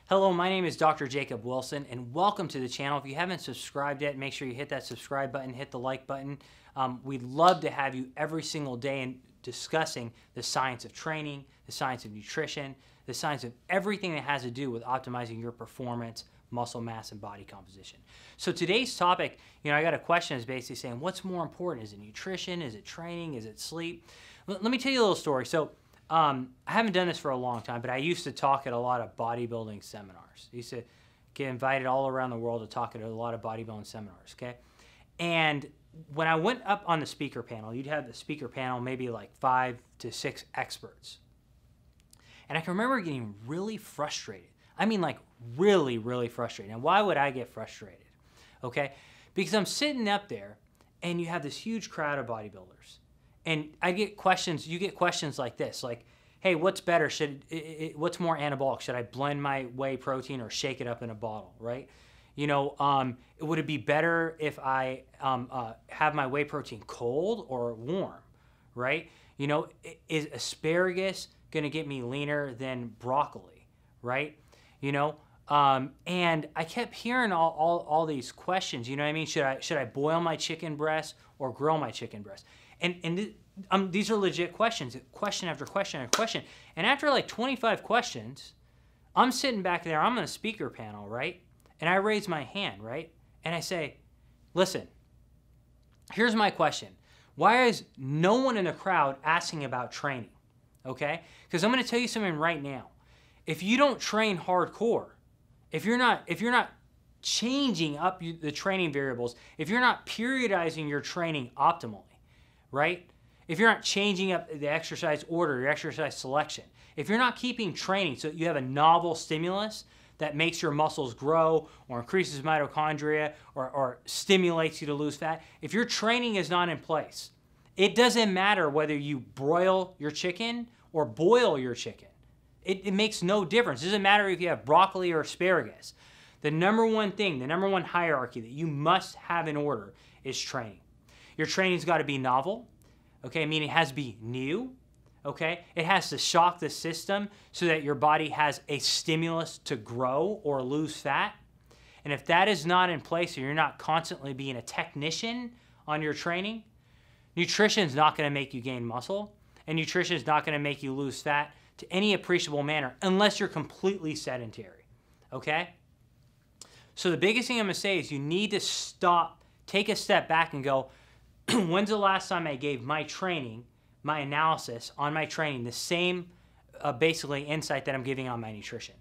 Hello, my name is Dr. Jacob Wilson, and welcome to the channel. If you haven't subscribed yet, make sure you hit that subscribe button, hit the like button. We'd love to have you every single day in discussing the science of training, the science of nutrition, the science of everything that has to do with optimizing your performance, muscle mass, and body composition. So today's topic, I got a question is basically saying, what's more important? Is it nutrition? Is it training? Is it sleep? Let me tell you a little story. So I haven't done this for a long time, but I used to talk at a lot of bodybuilding seminars. I used to get invited all around the world to talk at a lot of bodybuilding seminars, okay? And when I went up on the speaker panel, you'd have the speaker panel, maybe like 5 to 6 experts. And I can remember getting really frustrated. I mean, like really, really frustrated. And why would I get frustrated? Okay? Because I'm sitting up there and you have this huge crowd of bodybuilders. And I get questions, you get questions like this, like, hey, what's better? What's more anabolic? Should I blend my whey protein or shake it up in a bottle, right? Would it be better if I have my whey protein cold or warm, right? Is asparagus gonna get me leaner than broccoli, right? And I kept hearing all these questions, you know what I mean? Should I boil my chicken breast or grill my chicken breast? And these are legit questions, question after question after question. And after like 25 questions, I'm sitting back there, I'm on a speaker panel, right? And I raise my hand, right? And I say, listen, here's my question. Why is no one in the crowd asking about training, okay? Because I'm gonna tell you something right now. If you don't train hardcore, if you're not changing up the training variables, if you're not periodizing your training optimally, right? If you're not changing up the exercise order, your exercise selection, if you're not keeping training so you have a novel stimulus that makes your muscles grow or increases mitochondria or stimulates you to lose fat, if your training is not in place, it doesn't matter whether you broil your chicken or boil your chicken. It makes no difference. It doesn't matter if you have broccoli or asparagus. The number one thing, the number one hierarchy that you must have in order is training. Your training's got to be novel, okay? Meaning it has to be new, okay? It has to shock the system so that your body has a stimulus to grow or lose fat. And if that is not in place, or you're not constantly being a technician on your training, nutrition is not going to make you gain muscle, and nutrition is not going to make you lose fat to any appreciable manner unless you're completely sedentary, okay? So the biggest thing I'm going to say is you need to stop, take a step back and go, when's the last time I gave my training, my analysis on my training, the same basically insight that I'm giving on my nutrition?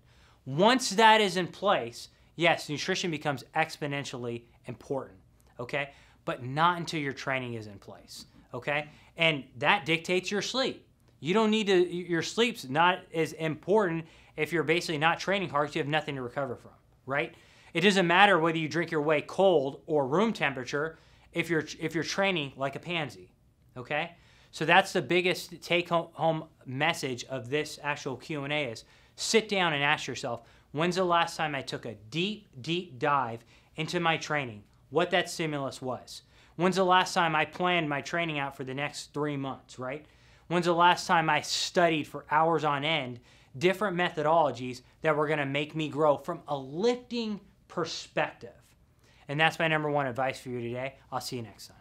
Once that is in place, yes, nutrition becomes exponentially important, okay? But not until your training is in place, okay? And that dictates your sleep. You don't need to, your sleep's not as important if you're basically not training hard because you have nothing to recover from, right? It doesn't matter whether you drink your whey cold or room temperature if you're training like a pansy, okay? So that's the biggest take-home message of this actual Q&A is sit down and ask yourself, when's the last time I took a deep, deep dive into my training, what that stimulus was? When's the last time I planned my training out for the next 3 months, right? When's the last time I studied for hours on end different methodologies that were gonna make me grow from a lifting perspective? And that's my number one advice for you today. I'll see you next time.